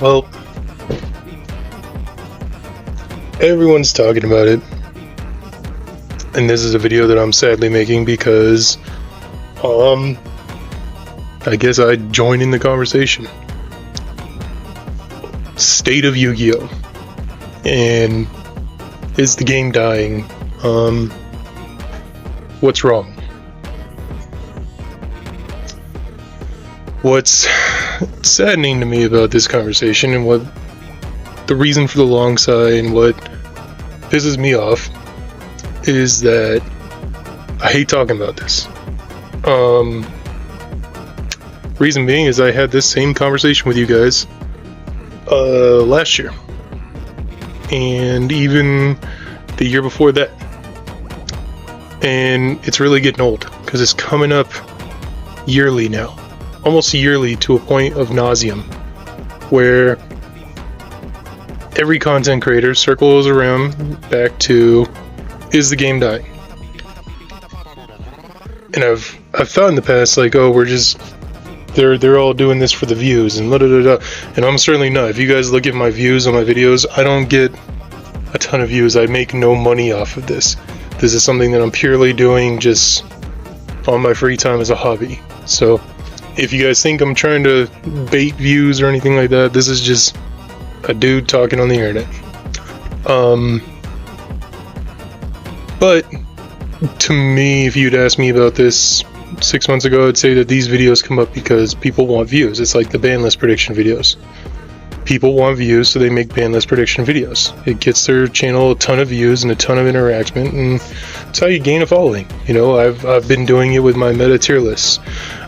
Well, everyone's talking about it, and this is a video that I'm sadly making because, I guess I joined in the conversation. State of Yu-Gi-Oh! And is the game dying? What's wrong? What's saddening to me about this conversation and what the reason for the long sigh and what pisses me off is that I hate talking about this. Reason being is I had this same conversation with you guys last year and even the year before that, and it's really getting old because it's coming up yearly now, almost yearly, to a point of nauseum where every content creator circles around back to, is the game dying? And I've thought in the past, like, oh, we're just they're all doing this for the views and and I'm certainly not. If you guys look at my views on my videos, I don't get a ton of views. I make no money off of this. This is something that I'm purely doing just on my free time as a hobby. So if you guys think I'm trying to bait views or anything like that, this is just a dude talking on the internet. But to me, if you'd asked me about this 6 months ago, I'd say that these videos come up because people want views. It's like the ban list prediction videos. People want views, so they make ban list prediction videos. It gets their channel a ton of views and a ton of interaction, and it's how you gain a following. You know, I've been doing it with my meta tier lists.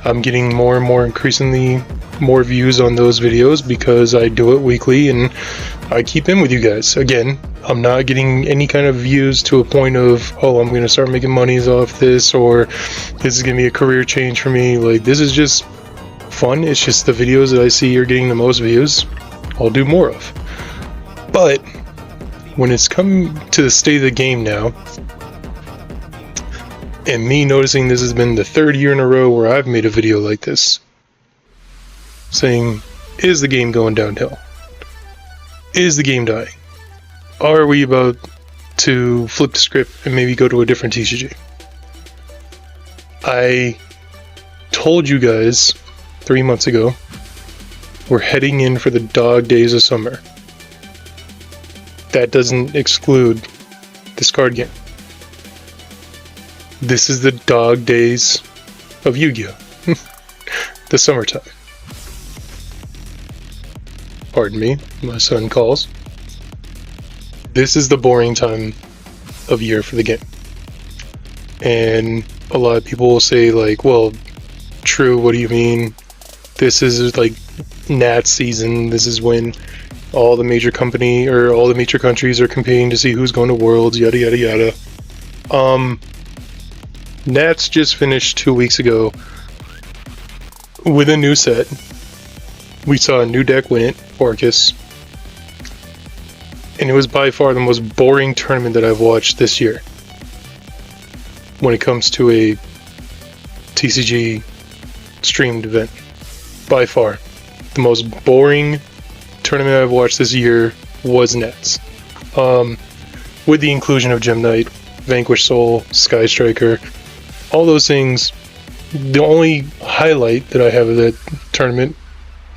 I'm getting more and more, increasingly more views on those videos because I do it weekly and I keep in with you guys. Again, I'm not getting any kind of views to a point of, oh, I'm going to start making monies off this, or this is going to be a career change for me. Like, this is just fun. It's just the videos that I see are getting the most views, I'll do more of. But when it's come to the state of the game now, and me noticing this has been the third year in a row where I've made a video like this, saying, is the game going downhill? Is the game dying? Are we about to flip the script and maybe go to a different TCG? I told you guys 3 months ago, we're heading in for the dog days of summer. That doesn't exclude this card game. This is the dog days of Yu-Gi-Oh! The summertime. Pardon me, my son calls. This is the boring time of year for the game. And a lot of people will say, like, well, true, what do you mean? This is like Nat season. This is when all the major company or all the major countries are competing to see who's going to Worlds, yada yada yada. Nats just finished 2 weeks ago with a new set. We saw a new deck win it, Orcus. And it was by far the most boring tournament that I've watched this year when it comes to a TCG streamed event. By far, the most boring tournament I've watched this year was Nets. With the inclusion of Gem Knight, Vanquish Soul, Sky Striker, all those things, the only highlight that I have of that tournament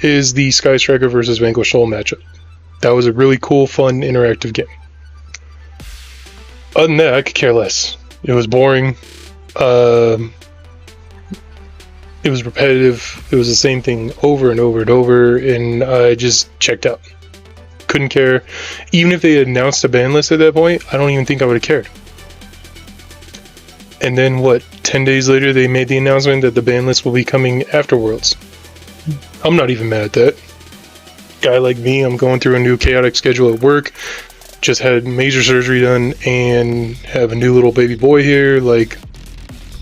is the Sky Striker versus Vanquish Soul matchup. That was a really cool, fun, interactive game. Other than that, I could care less. It was boring. It was repetitive. It was the same thing over and over and over, and I just checked out. Couldn't care. Even if they had announced a ban list at that point, I don't even think I would have cared. And then, 10 days later, they made the announcement that the ban list will be coming after Worlds. I'm not even mad at that. Guy like me, I'm going through a new chaotic schedule at work, just had major surgery done, and have a new little baby boy here. Like,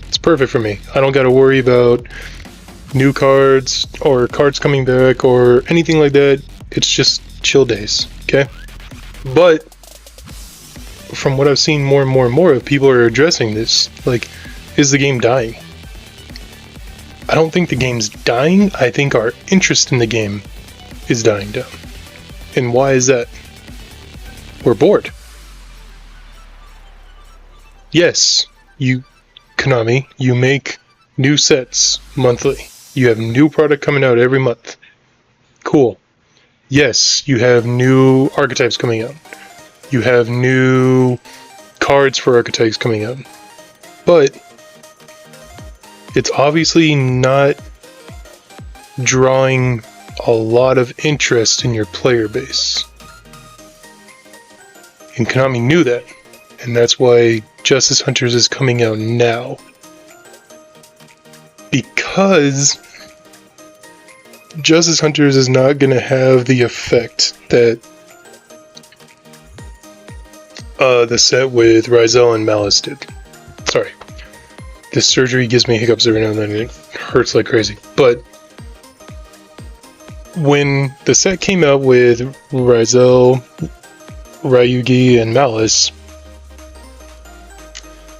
it's perfect for me. I don't got to worry about new cards or cards coming back or anything like that. It's just chill days, okay? But from what I've seen more and more and more of, people are addressing this. Like, is the game dying? I don't think the game's dying. I think our interest in the game is dying down. And why is that? We're bored. Yes, Konami, you make new sets monthly. You have new product coming out every month. Cool. Yes, you have new archetypes coming out. You have new cards for archetypes coming out. But it's obviously not drawing a lot of interest in your player base. And Konami knew that. And that's why Justice Hunters is coming out now. Because Justice Hunters is not going to have the effect that the set with Ryzel and Malice did. Sorry. This surgery gives me hiccups every now and then, and it hurts like crazy. But when the set came out with Ryzel, Ryugi, and Malice,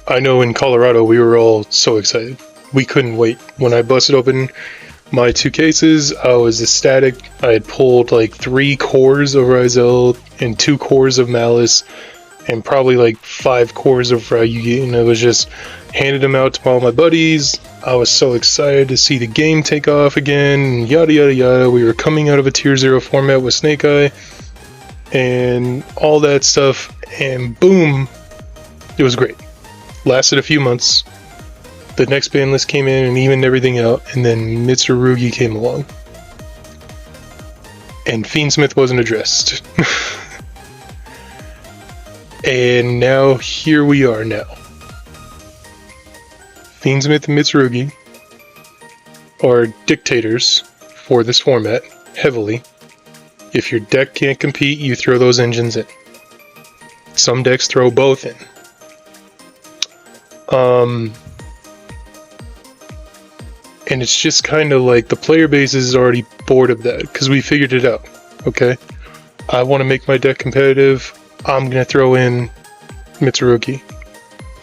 I know in Colorado we were all so excited. We couldn't wait. When I busted open my 2 cases, I was ecstatic. I had pulled like 3 cores of Ryzel and 2 cores of Malice and probably like 5 cores of Ryugi, and I was just handed them out to all my buddies. I was so excited to see the game take off again, and yada yada yada. We were coming out of a Tier 0 format with Snake Eye and all that stuff, and boom, it was great. Lasted a few months. The next ban list came in and evened everything out, and then Mitsurugi came along. And Fiendsmith wasn't addressed. And now, here we are now. Fiendsmith and Mitsurugi are dictators for this format, heavily. If your deck can't compete, you throw those engines in. Some decks throw both in. And it's just kind of like the player base is already bored of that, because we figured it out, okay? I want to make my deck competitive, I'm going to throw in Mitsurugi.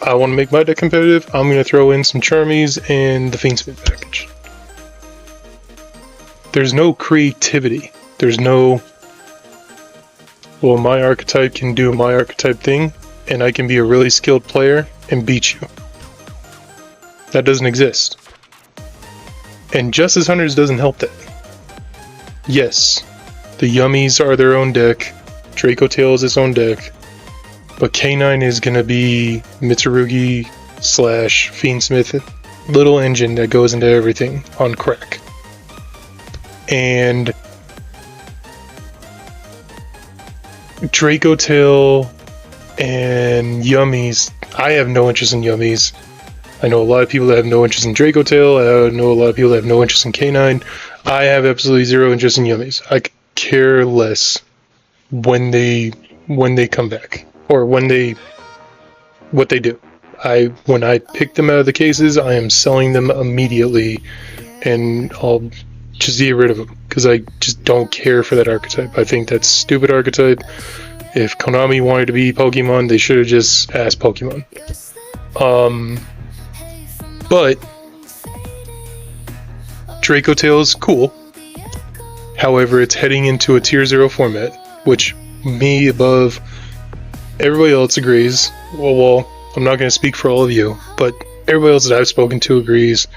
I want to make my deck competitive, I'm going to throw in some Charmies and the Fiendsmith package. There's no creativity. There's no, well, my archetype can do my archetype thing, and I can be a really skilled player and beat you. That doesn't exist. And Justice Hunters doesn't help that. Yes, the Yummies are their own deck, Draco Tail is its own deck, but K9 is going to be Mitsurugi / Fiendsmith little engine that goes into everything on crack. And Draco Tail and Yummies, I have no interest in Yummies. I know a lot of people that have no interest in Draco Tail. I know a lot of people that have no interest in K9. I have absolutely zero interest in Yummies. I care less when they come back, or what they do. When I pick them out of the cases, I am selling them immediately, and I'll just get rid of them because I just don't care for that archetype. I think that's stupid archetype. If Konami wanted to be Pokemon, they should have just asked Pokemon. But Draco Tail is cool. However, it's heading into a Tier 0 format, which me above everybody else agrees. Well, I'm not going to speak for all of you, but everybody else that I've spoken to agrees.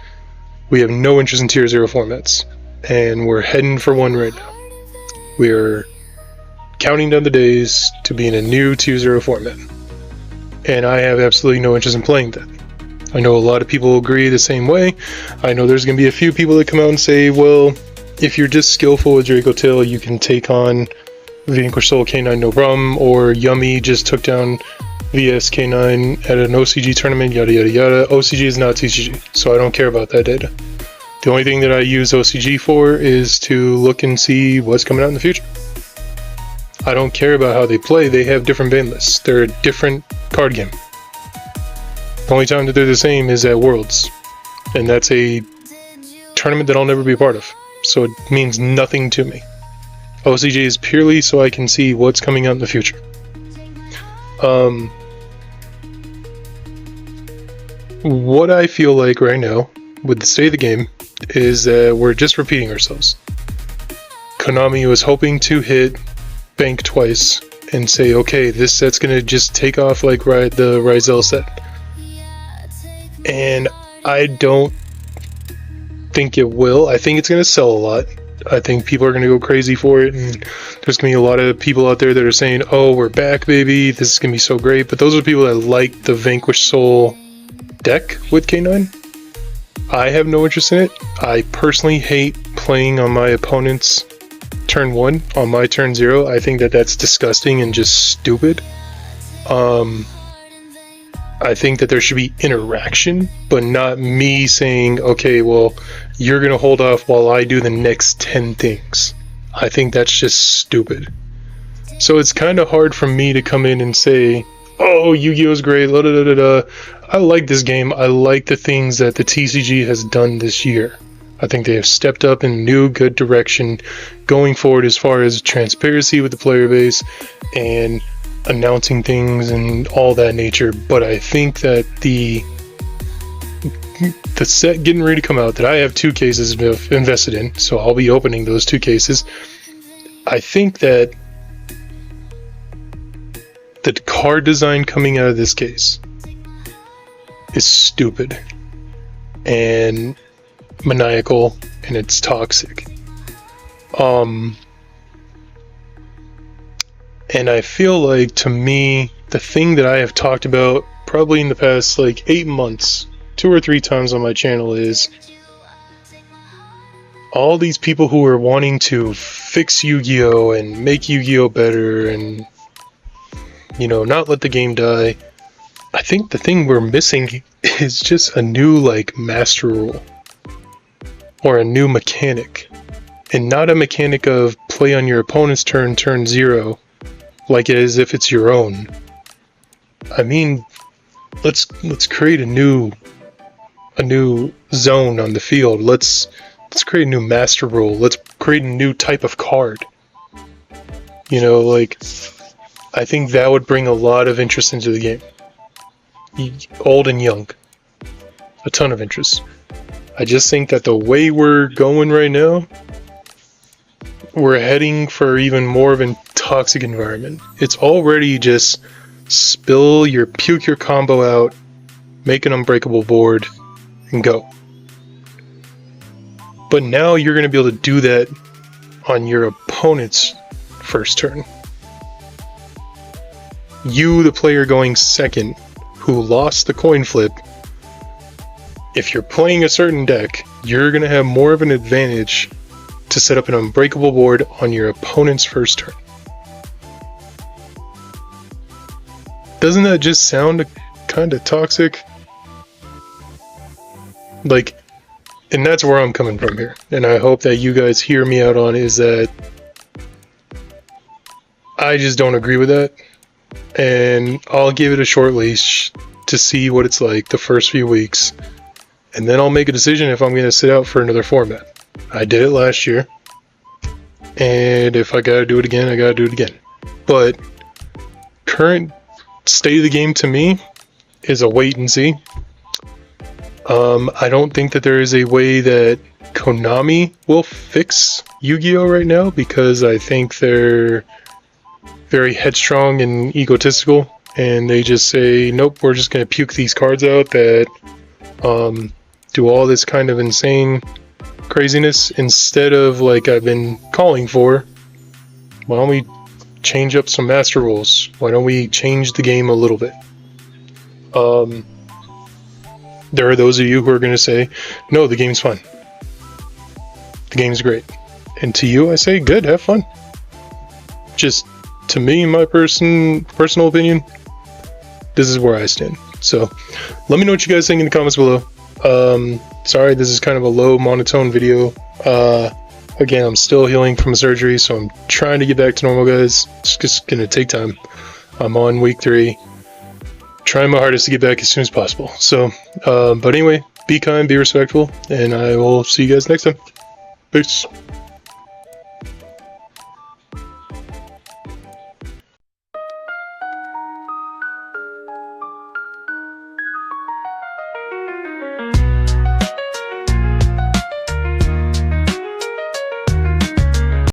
We have no interest in Tier 0 formats, and we're heading for one right now. We're counting down the days to be in a new Tier 0 format, and I have absolutely no interest in playing that. I know a lot of people agree the same way. I know there's going to be a few people that come out and say, well, if you're just skillful with Draco Tail, you can take on Vanquish Soul K9 no problem, or Yummy just took down VS K9 at an OCG tournament, yada yada yada. OCG is not TCG, so I don't care about that data. The only thing that I use OCG for is to look and see what's coming out in the future. I don't care about how they play. They have different ban lists. They're a different card game. The only time that they're the same is at Worlds, and that's a tournament that I'll never be a part of, so it means nothing to me. OCG is purely so I can see what's coming out in the future. What I feel like right now, with the state of the game, is that we're just repeating ourselves. Konami was hoping to hit bank twice and say, okay, this set's gonna just take off like the Ryzel set. And I don't think it will. I think it's gonna sell a lot. I think people are gonna go crazy for it, and there's gonna be a lot of people out there that are saying, oh, we're back, baby, this is gonna be so great. But those are the people that like the Vanquish Soul deck with K9. I have no interest in it. I personally hate playing on my opponent's turn 1 on my turn 0. I think that that's disgusting and just stupid. I think that there should be interaction, but not me saying, okay, well, you're gonna hold off while I do the next 10 things. I think that's just stupid. So it's kind of hard for me to come in and say, oh, Yu-Gi-Oh's great, la da da da da. I like this game. I like the things that the TCG has done this year. I think they have stepped up in a new, good direction going forward as far as transparency with the player base and announcing things and all that nature. But I think that the set getting ready to come out, that I have 2 cases invested in, so I'll be opening those 2 cases. I think that the card design coming out of this case is stupid and maniacal, and it's toxic. And I feel like, to me, the thing that I have talked about probably in the past like 8 months, 2 or 3 times on my channel, is all these people who are wanting to fix Yu-Gi-Oh! And make Yu-Gi-Oh! Better and, you know, not let the game die. I think the thing we're missing is just a new, like, master rule. Or a new mechanic. And not a mechanic of play on your opponent's turn 0, like as if it's your own. I mean, let's create a new zone on the field. Let's create a new master rule. Let's create a new type of card. You know, like, I think that would bring a lot of interest into the game. Old and young. A ton of interest. I just think that the way we're going right now, we're heading for even more of a toxic environment. It's already just puke your combo out, make an unbreakable board, and go. But now you're going to be able to do that on your opponent's first turn. You, the player going second, who lost the coin flip, if you're playing a certain deck, you're going to have more of an advantage to set up an unbreakable board on your opponent's first turn. Doesn't that just sound kind of toxic? Like, and that's where I'm coming from here. And I hope that you guys hear me out on, is that I just don't agree with that. And I'll give it a short leash to see what it's like the first few weeks. And then I'll make a decision if I'm going to sit out for another format. I did it last year. And if I gotta do it again, I gotta do it again. But current state of the game to me is a wait and see. I don't think that there is a way that Konami will fix Yu-Gi-Oh! Right now, because I think they're very headstrong and egotistical, and they just say, nope, we're just going to puke these cards out that do all this kind of insane craziness, instead of, like I've been calling for, why don't we change up some master rules? Why don't we change the game a little bit? There are those of you who are going to say, no, the game's fun. The game's great. And to you, I say, good, have fun. Just, to me, my personal opinion, this is where I stand. So, let me know what you guys think in the comments below. Sorry, this is kind of a low monotone video. Again, I'm still healing from surgery, so I'm trying to get back to normal, guys. It's just going to take time. I'm on week 3. Trying my hardest to get back as soon as possible. So, but anyway, be kind, be respectful, and I will see you guys next time. Peace.